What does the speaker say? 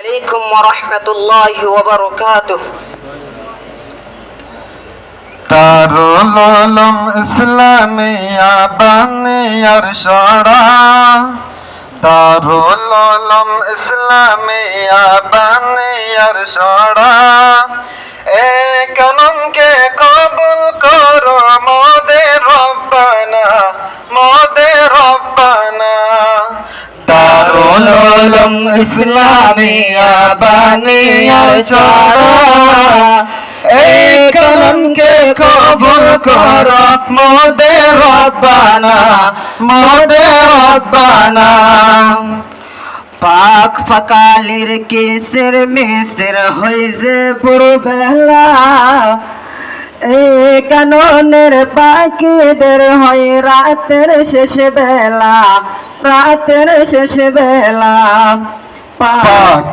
عليكم ورحمة الله وبركاته. দারুল উলুম ইসলামিয়া বানিয়ার সরা, দারুল উলুম ইসলামিয়া বানিয়ার সরা, এ কানুনকে কবুল করো মোদের রব্বানা, মোদের রব্বানা। দারুল উলুম ইসলামিয়া বানিয়ার সরা, এই কালামকে কবুল করো মোদের রব্বানা, মোদের রব্বানা। পাক ফাকালির কেসের মেসের হইছে পুরবেলা, এই কাননের পাখিদের হয় রাতের শেষ বেলা, রাতের শেষ বেলা। পাক